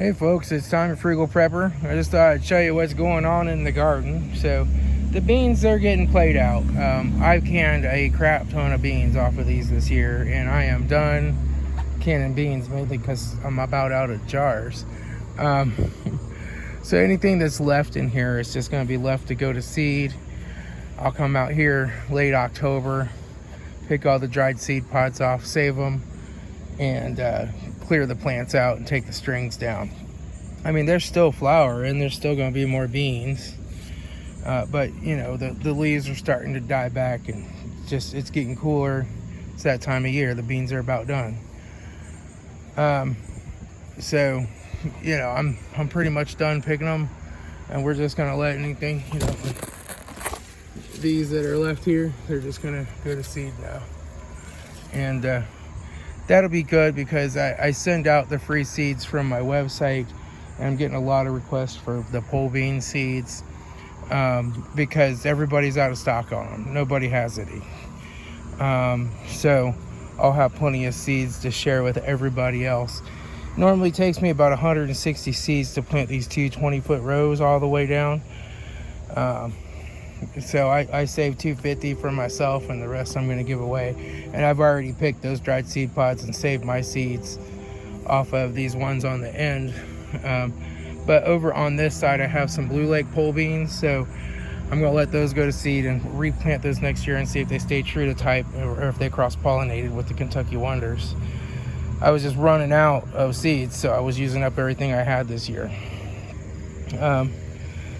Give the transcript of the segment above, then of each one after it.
Hey folks, it's time for Frugal Prepper. I just thought I'd show you what's going on in the garden. So the beans, they're getting played out. I've canned a crap ton of beans off of these this year, and I am done canning beans, mainly because I'm about out of jars. So anything that's left in here is just going to be left to go to seed. I'll come out here late October, pick all the dried seed pods off, save them, and clear the plants out and take the strings down. I mean, there's still flower and there's still going to be more beans, but you know, the leaves are starting to die back, and it's getting cooler. It's that time of year. The beans are about done. So you know, I'm pretty much done picking them, and we're just going to let anything, you know, these that are left here, they're just going to go to seed now. And that'll be good because I send out the free seeds from my website, and I'm getting a lot of requests for the pole bean seeds because everybody's out of stock on them. Nobody has any. So I'll have plenty of seeds to share with everybody else. Normally takes me about 160 seeds to plant these two 20-foot rows all the way down. So I saved 250 for myself, and the rest I'm going to give away. And I've already picked those dried seed pods and saved my seeds off of these ones on the end. But over on this side, I have some Blue Lake pole beans, so I'm going to let those go to seed and replant those next year and see if they stay true to type or if they cross-pollinated with the Kentucky Wonders. I was just running out of seeds, so I was using up everything I had this year.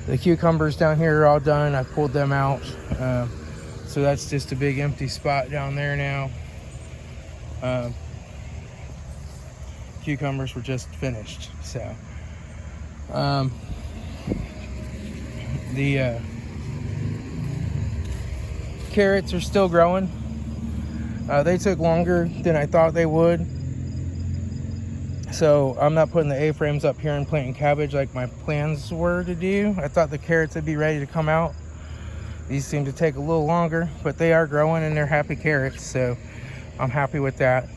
The cucumbers down here are all done. I pulled them out. So that's just a big empty spot down there now. Cucumbers were just finished. So the carrots are still growing. They took longer than I thought they would. So I'm not putting the A-frames up here and planting cabbage like my plans were to do. I thought the carrots would be ready to come out. These seem to take a little longer, but they are growing and they're happy carrots, so I'm happy with that.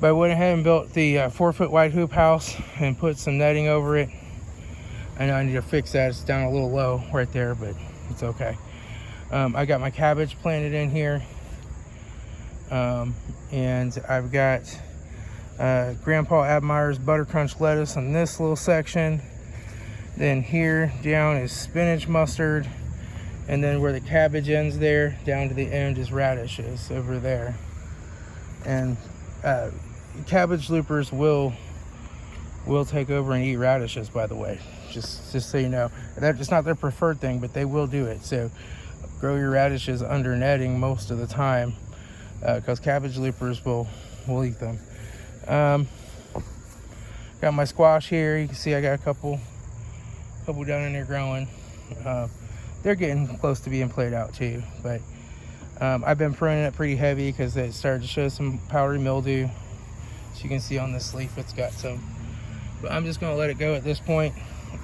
But I went ahead and built the 4-foot wide hoop house and put some netting over it. I know I need to fix that. It's down a little low right there, but it's okay. I got my cabbage planted in here. And I've got Grandpa Admire's Butter Crunch lettuce in this little section. Then here down is spinach mustard, and then where the cabbage ends there, down to the end is radishes over there. And cabbage loopers will take over and eat radishes, by the way, just so you know. It's not their preferred thing, but they will do it. So grow your radishes under netting most of the time, because cabbage loopers will eat them. Got my squash here. You can see I got a couple down in there growing. They're getting close to being played out too, but I've been pruning it pretty heavy because it started to show some powdery mildew. So you can see on this leaf it's got some, but I'm just gonna let it go at this point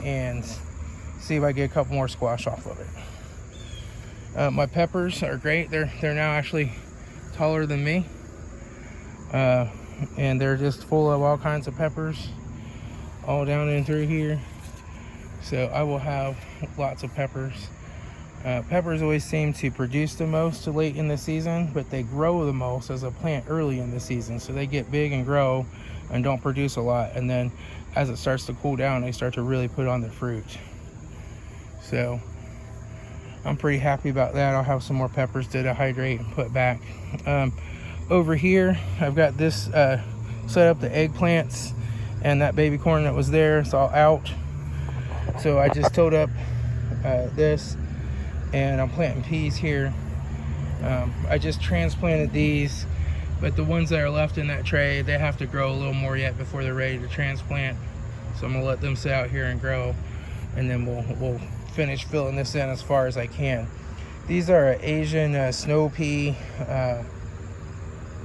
and see if I get a couple more squash off of it. My peppers are great. They're now actually taller than me. And they're just full of all kinds of peppers all down in through here. So I will have lots of peppers. Peppers always seem to produce the most late in the season, but they grow the most as a plant early in the season. So they get big and grow and don't produce a lot. And then as it starts to cool down, they start to really put on their fruit. So I'm pretty happy about that. I'll have some more peppers to dehydrate and put back. Over here, I've got this set up the eggplants, and that baby corn that was there, it's all out. So I just tilled up this, and I'm planting peas here. I just transplanted these, but the ones that are left in that tray, they have to grow a little more yet before they're ready to transplant. So I'm gonna let them sit out here and grow, and then we'll finish filling this in as far as I can. These are Asian Snow Pea,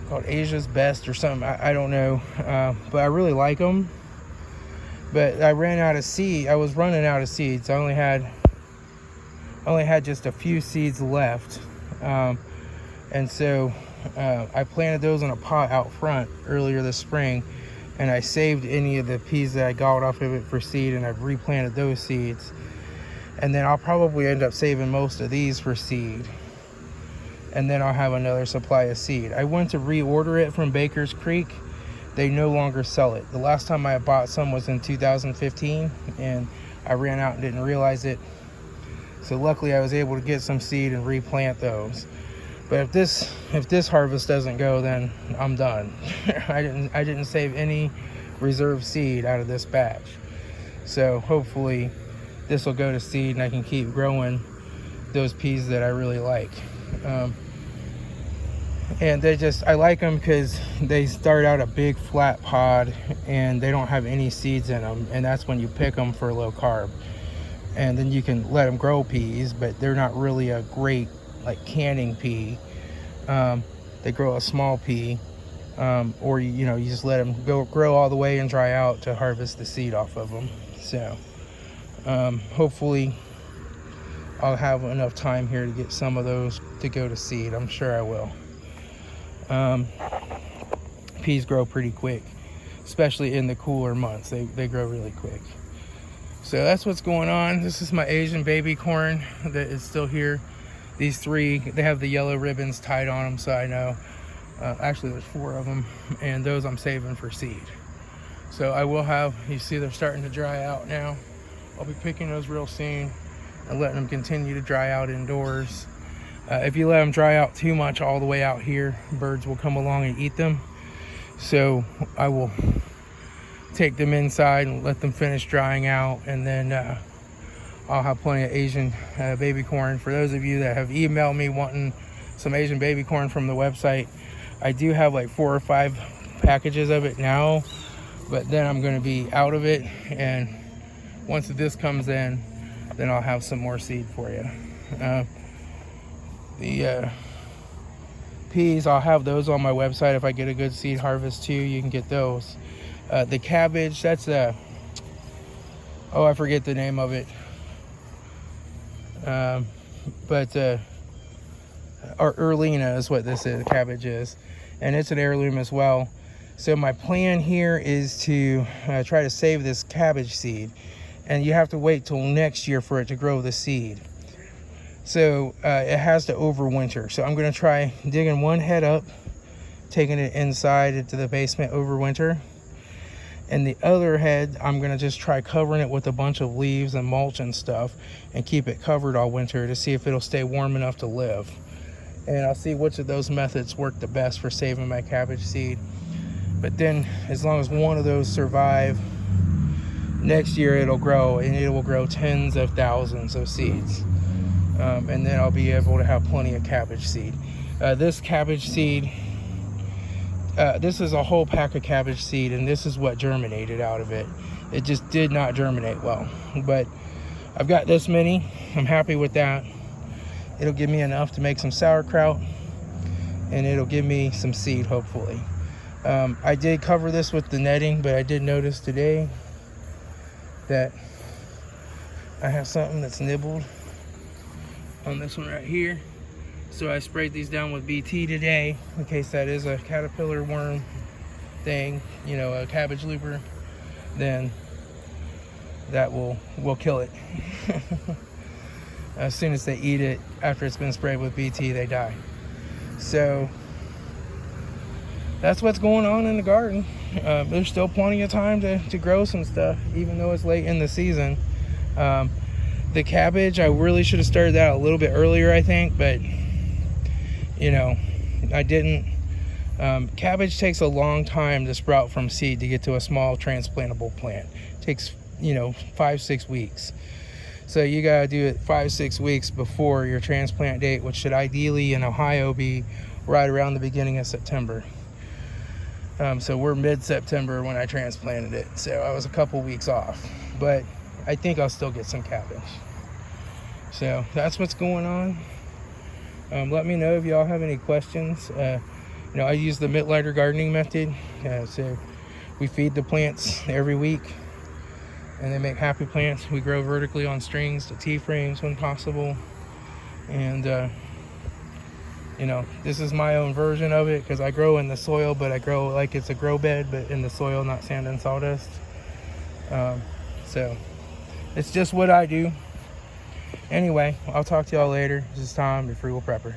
called Asia's Best or something. I don't know, but I really like them. But I ran out of seed. I was running out of seeds. I only had just a few seeds left, and so I planted those in a pot out front earlier this spring, and I saved any of the peas that I got off of it for seed, and I've replanted those seeds. And then I'll probably end up saving most of these for seed, and then I'll have another supply of seed. I went to reorder it from Baker's Creek. They no longer sell it. The last time I bought some was in 2015, and I ran out and didn't realize it. So luckily I was able to get some seed and replant those. But if this harvest doesn't go, then I'm done. I didn't save any reserve seed out of this batch. So hopefully this will go to seed, and I can keep growing those peas that I really like. And I like them because they start out a big flat pod and they don't have any seeds in them, and that's when you pick them for low carb. And then you can let them grow peas, but they're not really a great like canning pea. They grow a small pea, or you just let them grow all the way and dry out to harvest the seed off of them. So hopefully I'll have enough time here to get some of those to go to seed. I'm sure I will. Peas grow pretty quick, especially in the cooler months. They grow really quick. So that's what's going on. This is my Asian baby corn that is still here. These three, they have the yellow ribbons tied on them, so I know. Actually, there's 4 of them, and those I'm saving for seed. So I will have, you see they're starting to dry out now. I'll be picking those real soon and letting them continue to dry out indoors. If you let them dry out too much all the way out here, birds will come along and eat them. So I will take them inside and let them finish drying out, and then I'll have plenty of Asian baby corn. For those of you that have emailed me wanting some Asian baby corn from the website, I do have like 4 or 5 packages of it now, but then I'm going to be out of it, and once this comes in, then I'll have some more seed for you. The peas, I'll have those on my website. If I get a good seed harvest too, you can get those. The cabbage, that's I forget the name of it. But Erlina is what this is, cabbage is, and it's an heirloom as well. So my plan here is to try to save this cabbage seed, and you have to wait till next year for it to grow the seed. So it has to overwinter. So I'm going to try digging one head up, taking it inside into the basement overwinter, and the other head I'm going to just try covering it with a bunch of leaves and mulch and stuff and keep it covered all winter to see if it'll stay warm enough to live. And I'll see which of those methods work the best for saving my cabbage seed. But then as long as one of those survive, next year it'll grow, and it will grow tens of thousands of seeds. And then I'll be able to have plenty of cabbage seed. This cabbage seed, this is a whole pack of cabbage seed, and this is what germinated out of it. It just did not germinate well, but I've got this many. I'm happy with that. It'll give me enough to make some sauerkraut, and it'll give me some seed, hopefully. I did cover this with the netting, but I did notice today that I have something that's nibbled on this one right here. So I sprayed these down with BT today in case that is a caterpillar worm thing, a cabbage looper. Then that will kill it. As soon as they eat it after it's been sprayed with BT, they die. So that's what's going on in the garden. There's still plenty of time to grow some stuff, even though it's late in the season. The cabbage, I really should have started that a little bit earlier, I think, but I didn't. Cabbage takes a long time to sprout from seed to get to a small transplantable plant. It takes 5-6 weeks. So you got to do it 5-6 weeks before your transplant date, which should ideally in Ohio be right around the beginning of September. So we're mid-September when I transplanted it, so I was a couple weeks off, but I think I'll still get some cabbage. So that's what's going on. Let me know if y'all have any questions. I use the Mittleider gardening method. So we feed the plants every week, and they make happy plants. We grow vertically on strings to T-frames when possible, and You know, this is my own version of it because I grow in the soil, but I grow like it's a grow bed, but in the soil, not sand and sawdust. So it's just what I do. Anyway, I'll talk to y'all later. This is Tom, the Frugal Prepper.